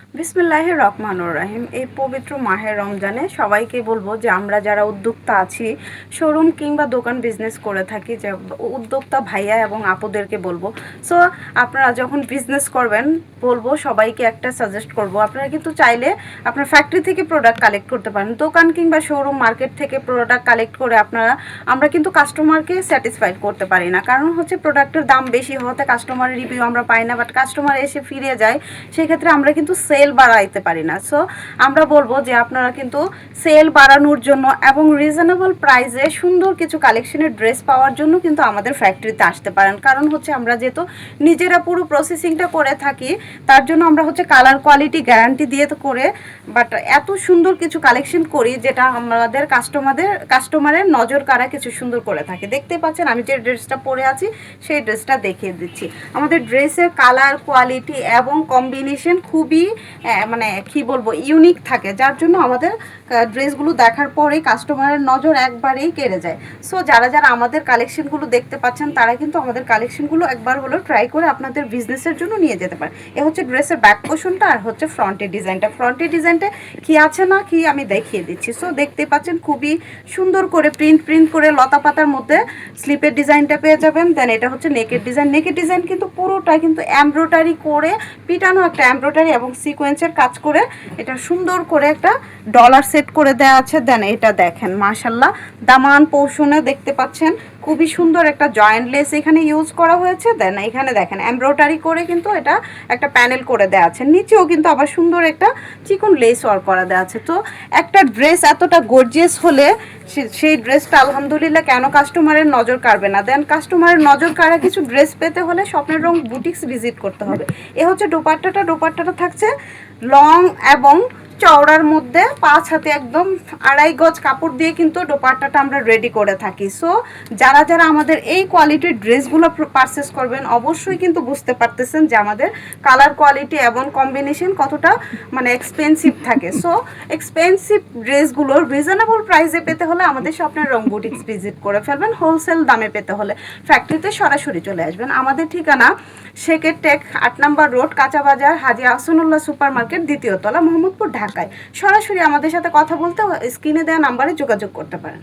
বিসমিল্লাহির রহমানির রহিম। এই পবিত্র মাহে রমজানে সবাইকে বলবো যে আমরা যারা উদ্যোক্তা আছি, শোরুম কিংবা দোকান বিজনেস করে থাকি, যে উদ্যোক্তা ভাইয়া এবং আপুদেরকে বলবো, সো আপনারা যখন বিজনেস করবেন বলবো সবাইকে একটা সাজেস্ট করব, আপনারা কিন্তু চাইলে আপনার ফ্যাক্টরি থেকে প্রোডাক্ট কালেক্ট করতে পারেন, দোকান কিংবা শোরুম মার্কেট থেকে প্রোডাক্ট কালেক্ট করে আমরা কিন্তু কাস্টমারকে স্যাটিসফাইড করতে পারি না। কারণ হচ্ছে প্রোডাক্টের দাম বেশি হতে কাস্টমারের রিভিউ আমরা পাই না, বাট কাস্টমার এসে ফিরে যায়, সেক্ষেত্রে আমরা কিন্তু সেল বাড়াইতে পারি না। সো আমরা বলবো যে আপনারা কিন্তু সেল বাড়ানোর জন্য এবং রিজনেবল প্রাইসে সুন্দর কিছু কালেকশনের ড্রেস পাওয়ার জন্য কিন্তু আমাদের ফ্যাক্টরিতে আসতে পারেন। কারণ হচ্ছে আমরা যেহেতু নিজেরা পুরো প্রসেসিংটা করে থাকি, তার জন্য আমরা হচ্ছে কালার কোয়ালিটি গ্যারান্টি দিয়ে তো করে, বাট এত সুন্দর কিছু কালেকশন করি যেটা আমাদের কাস্টমারের নজর কাড়া কিছু সুন্দর করে থাকে। দেখতে পাচ্ছেন আমি যে ড্রেসটা পরে আছি সেই ড্রেসটা দেখিয়ে দিচ্ছি। আমাদের ড্রেসের কালার কোয়ালিটি এবং কম্বিনেশন খুবই মানে কি বলবো ইউনিক থাকে, যার জন্য আমাদের ড্রেসগুলো দেখার পরেই কাস্টমারের নজর একবারেই কেড়ে যায়। সো যারা যারা আমাদের কালেকশনগুলো দেখতে পাচ্ছেন তারা কিন্তু আমাদের কালেকশনগুলো একবার হলো ট্রাই করে আপনাদের বিজনেসের জন্য নিয়ে যেতে পারেন। এ হচ্ছে ড্রেসের ব্যাক পোর্শনটা, আর হচ্ছে ফ্রন্টের ডিজাইনটা। ফ্রন্টের ডিজাইনটা কি আছে না কি আমি দেখিয়ে দিচ্ছি। সো দেখতে পাচ্ছেন খুবই সুন্দর করে প্রিন্ট করে লতা পাতার মধ্যে স্লিপের ডিজাইনটা পেয়ে যাবেন। দেন এটা হচ্ছে নেকের ডিজাইন। নেকের ডিজাইন কিন্তু পুরোটাই কিন্তু এমব্রয়ডারি করে পিটানো, একটা এমব্রয়ডারি এবং সিকোয়েন্সের কাজ করে এটা সুন্দর করে একটা ডলার সেট করে দেওয়া আছে। দেন এটা দেখেন মাশাল্লাহ দামান পোর্শনে দেখতে পাচ্ছেন খুবই সুন্দর একটা জয়েন্ট লেস এখানে ইউজ করা হয়েছে। দেন এখানে দেখেন এমব্রয়ডারি করে কিন্তু এটা একটা প্যানেল করে দেওয়া আছে, নিচেও কিন্তু আবার সুন্দর একটা চিকন লেস ওয়ার্ক করা দেওয়া আছে। তো একটা ড্রেস এতটা গর্জিয়াস হলে সেই ড্রেসটা আলহামদুলিল্লাহ কেন কাস্টমারের নজর কাড়বে না। দেন কাস্টমারের নজর কাড়া কিছু ড্রেস পেতে হলে স্বপ্নের রং বুটিক্স ভিজিট করতে হবে। এ হচ্ছে দোপাট্টাটা থাকছে লং এবং চওড়ার মধ্যে 5 হাতে একদম 2.5 গজ কাপড় দিয়ে কিন্তু দোপাট্টাটা আমরা রেডি করে থাকি। সো যারা যারা আমাদের এই কোয়ালিটির ড্রেসগুলো পারচেস করবেন অবশ্যই কিন্তু বুঝতে পারতেছেন যে আমাদের কালার কোয়ালিটি এবং কম্বিনেশন কতটা মানে এক্সপেন্সিভ থাকে। সো এক্সপেন্সিভ ড্রেসগুলোর রিজনেবল প্রাইসে পেতে হলে আমাদের স্বপ্নের রং বুটিক্স ভিজিট করে ফেলবেন। হোলসেল দামে পেতে হলে ফ্যাক্টরিতে সরাসরি চলে আসবেন। আমাদের ঠিকানা শেকের টেক 8 নম্বর রোড, কাঁচা বাজার, হাজী আহসানুল্লাহ সুপার মার্কেট, 2য় তলা, মোহাম্মদপুর, ঢাকায়। সরাসরি আমাদের সাথে কথা বলতে স্ক্রিনে দেওয়া নাম্বারে যোগাযোগ করতে পারেন।